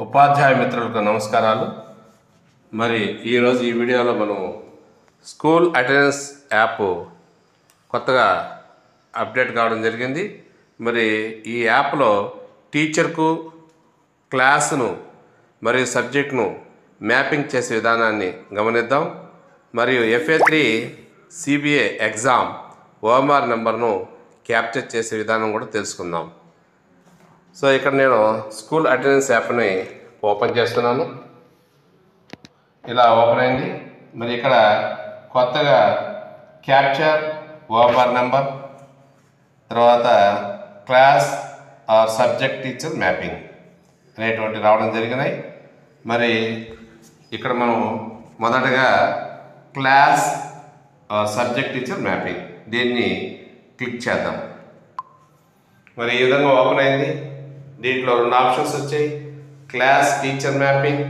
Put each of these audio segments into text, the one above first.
ఉపాధ్యాయ మిత్రులకు నమస్కారాలు. మరి ఈరోజు ఈ వీడియోలో మనం స్కూల్ అటెండెన్స్ యాప్ కొత్తగా అప్డేట్ కావడం జరిగింది. మరి ఈ యాప్లో టీచర్కు క్లాసును మరియు సబ్జెక్టును మ్యాపింగ్ చేసే విధానాన్ని గమనిద్దాం. మరియు FA3 CBA ఎగ్జామ్ OMR నెంబర్ను క్యాప్చర్ చేసే విధానం కూడా తెలుసుకుందాం. సో ఇక్కడ నేను స్కూల్ అటెండెన్స్ యాప్ని ఓపెన్ చేస్తున్నాను. ఇలా ఓపెన్ అయింది. మరి ఇక్కడ కొత్తగా క్యాప్చర్ OMR నెంబర్, తర్వాత class or subject teacher mapping అనేటువంటి రావడం జరిగినాయి. మరి ఇక్కడ మనం మొదటగా క్లాస్ సబ్జెక్ట్ టీచర్ మ్యాపింగ్ దీన్ని క్లిక్ చేద్దాం. మరి ఈ విధంగా ఓపెన్ అయింది. దీంట్లో రెండు ఆప్షన్స్ వచ్చాయి, క్లాస్ టీచర్ మ్యాపింగ్,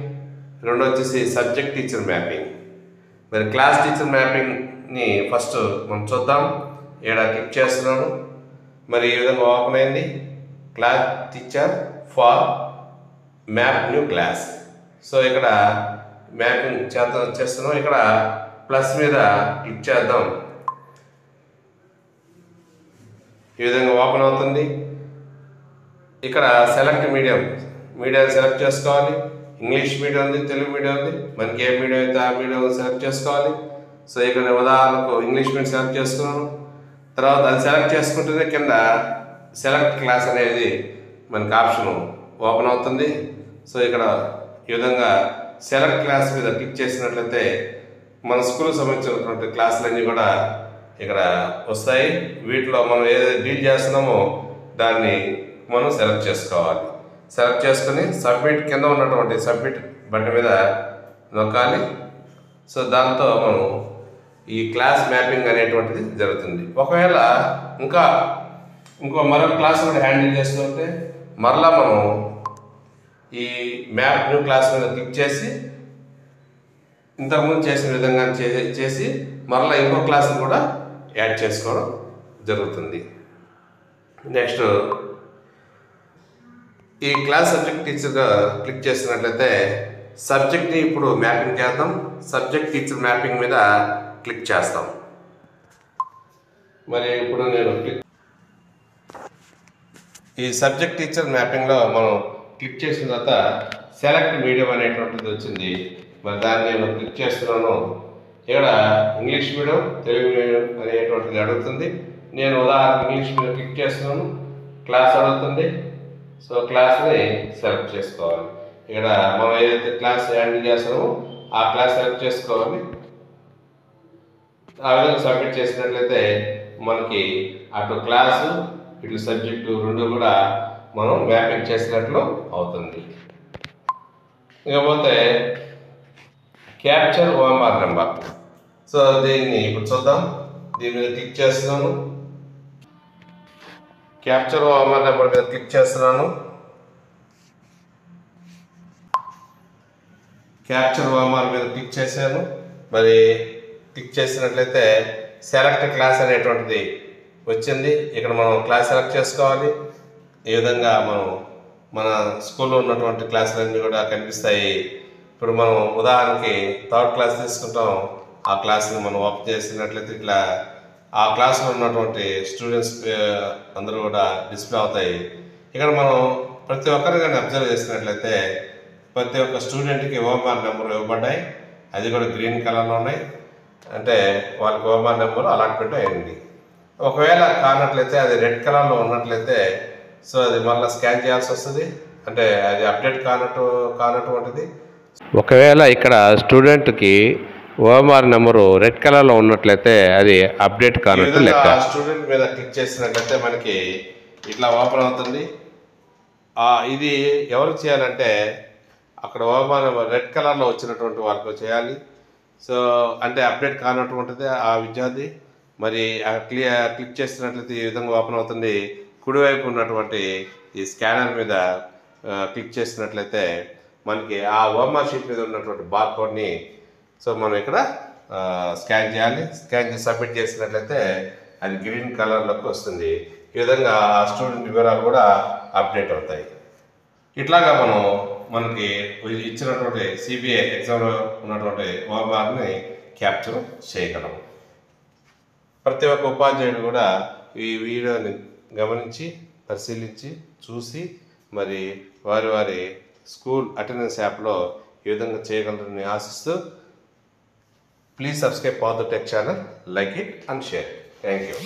రెండు వచ్చేసి సబ్జెక్ట్ టీచర్ మ్యాపింగ్. మరి క్లాస్ టీచర్ మ్యాపింగ్ని ఫస్ట్ మనం చూద్దాం. ఇక్కడ క్లిక్ చేస్తున్నాను. మరి ఈ విధంగా ఓపెన్ అయింది. Class teacher for map new class. So ఇక్కడ మ్యాపింగ్ చేస్తున్నాం. ఇక్కడ ప్లస్ మీద క్లిక్ చేద్దాం. ఈ విధంగా ఓపెన్ అవుతుంది. ఇక్కడ సెలెక్ట్ మీడియం సెలెక్ట్ చేసుకోవాలి. ఇంగ్లీష్ మీడియం ఉంది, తెలుగు మీడియం ఉంది. మనకి ఏ మీడియం అయితే ఆ మీడియం సెలెక్ట్ చేసుకోవాలి. సో ఇక్కడ ఉదాహరణకు ఇంగ్లీష్ మీడియం సెలెక్ట్ చేసుకున్నాను. తర్వాత అది సెలెక్ట్ చేసుకుంటేనే కింద సెలెక్ట్ క్లాస్ అనేది మనకి ఆప్షన్ ఓపెన్ అవుతుంది. సో ఇక్కడ ఈ విధంగా సెలెక్ట్ క్లాస్ మీద క్లిక్ చేసినట్లయితే మన స్కూల్కి సంబంధించినటువంటి క్లాసులన్నీ కూడా ఇక్కడ వస్తాయి. వీటిలో మనం ఏదైతే డీల్ చేస్తున్నామో దాన్ని మనం సెలెక్ట్ చేసుకోవాలి. సెలెక్ట్ చేసుకుని సబ్మిట్ కింద ఉన్నటువంటి సబ్మిట్ బటన్ మీద నొక్కాలి. సో దాంతో మనం ఈ క్లాస్ మ్యాపింగ్ అనేటువంటిది జరుగుతుంది. ఒకవేళ ఇంకో మరొక క్లాస్ కూడా హ్యాండిల్ చేస్తుంటే మరలా మనం ఈ మ్యాప్ న్యూ క్లాస్ మీద క్లిక్ చేసి ఇంతకుముందు చేసిన విధంగా చేసి మరలా ఇంకో క్లాస్ని కూడా యాడ్ చేసుకోవడం జరుగుతుంది. నెక్స్ట్ ఈ క్లాస్ సబ్జెక్ట్ టీచర్గా క్లిక్ చేసినట్లయితే సబ్జెక్ట్ని ఇప్పుడు మ్యాపింగ్ చేద్దాం. సబ్జెక్ట్ టీచర్ మ్యాపింగ్ మీద క్లిక్ చేస్తాం. మరి ఇప్పుడు నేను ఈ సబ్జెక్ట్ టీచర్ మ్యాపింగ్లో మనం క్లిక్ చేసిన తర్వాత సెలెక్ట్ మీడియం అనేటువంటిది వచ్చింది. మరి దాన్ని నేను క్లిక్ చేస్తున్నాను. ఇక్కడ ఇంగ్లీష్ మీడియం, తెలుగు మీడియం అనేటువంటిది అడుగుతుంది. నేను ఉదాహరణ ఇంగ్లీష్ మీడియం క్లిక్ చేస్తున్నాను. క్లాస్ అడుగుతుంది. సో క్లాస్ని సెలెక్ట్ చేసుకోవాలి. ఇక్కడ మనం ఏదైతే క్లాస్ హ్యాండిల్ చేస్తామో ఆ క్లాస్ సెలెక్ట్ చేసుకోవాలి. ఆ విధంగా సబ్మిట్ చేసినట్లయితే మనకి అటు క్లాసు ఇటు సబ్జెక్టు రెండు కూడా మనం మ్యాపింగ్ చేసినట్లు అవుతుంది. ఇకపోతే క్యాప్చర్ OMR నెంబర్. సో దీన్ని ఇప్పుడు చూద్దాం. దీని మీద క్లిక్ చేస్తున్నాను. క్యాప్చర్ OMR నెంబర్ మీద క్లిక్ చేస్తున్నాను. క్యాప్చర్ OMR మీద క్లిక్ చేశాను. మరి క్లిక్ చేసినట్లయితే సెలెక్ట్ క్లాస్ అనేటువంటిది వచ్చింది. ఇక్కడ మనం క్లాస్ సెలెక్ట్ చేసుకోవాలి. ఈ విధంగా మనం మన స్కూల్లో ఉన్నటువంటి క్లాసులన్నీ కూడా కనిపిస్తాయి. ఇప్పుడు మనం ఉదాహరణకి థర్డ్ క్లాస్ తీసుకుంటాం. ఆ క్లాస్ని మనం ఓపెన్ చేసినట్లయితే ఇట్లా ఆ క్లాస్లో ఉన్నటువంటి స్టూడెంట్స్ అందరూ కూడా డిస్ప్లే అవుతాయి. ఇక్కడ మనం ప్రతి ఒక్కరిని కానీ అబ్జర్వ్ చేసినట్లయితే ప్రతి ఒక్క స్టూడెంట్కి OMR నెంబర్ ఇవ్వబడ్డాయి. అది కూడా గ్రీన్ కలర్లో ఉన్నాయి. అంటే వాళ్ళకి OMR నెంబర్ అలాట్మెంట్ అయింది. ఒకవేళ కానట్లయితే అది రెడ్ కలర్లో ఉన్నట్లయితే సో అది మళ్ళీ స్కాన్ చేయాల్సి వస్తుంది. అంటే అది అప్డేట్ కానటువంటిది. ఒకవేళ ఇక్కడ స్టూడెంట్కి OMR నెంబరు రెడ్ కలర్లో ఉన్నట్లయితే అది అప్డేట్ కానట్టు లెక్క. స్టూడెంట్ మీద క్లిక్ చేసినట్లయితే మనకి ఇట్లా ఓపెన్ అవుతుంది. ఇది ఎవరు చేయాలంటే అక్కడ OMR నెంబర్ రెడ్ కలర్లో వచ్చినటువంటి వాళ్ళకు చేయాలి. సో అంటే అప్డేట్ కానటువంటిది ఆ విద్యార్థి. మరి క్లిక్ చేసినట్లయితే ఈ విధంగా ఓపెన్ అవుతుంది. కుడివైపు ఉన్నటువంటి ఈ స్కానర్ మీద క్లిక్ చేసినట్లయితే మనకి ఆ OMR షీట్ మీద ఉన్నటువంటి బార్ కోడ్ని సో మనం ఇక్కడ స్కాన్ చేయాలి. స్కాన్ చేసి సబ్మిట్ చేసినట్లయితే అది గ్రీన్ కలర్లోకి వస్తుంది. ఈ విధంగా ఆ స్టూడెంట్ వివరాలు కూడా అప్డేట్ అవుతాయి. ఇట్లాగా మనం మనకి ఇచ్చినటువంటి సిబిఐ ఎగ్జామ్లో ఉన్నటువంటి ఓఎంఆర్ని క్యాప్చర్ చేయగలం. ప్రతి ఒక్క ఉపాధ్యాయుడు కూడా ఈ వీడియోని గమనించి పరిశీలించి చూసి మరి వారి స్కూల్ అటెండెన్స్ యాప్లో ఈ విధంగా చేయగలరని ఆశిస్తూ please subscribe Path2Tech channel, like it and share. Thank you.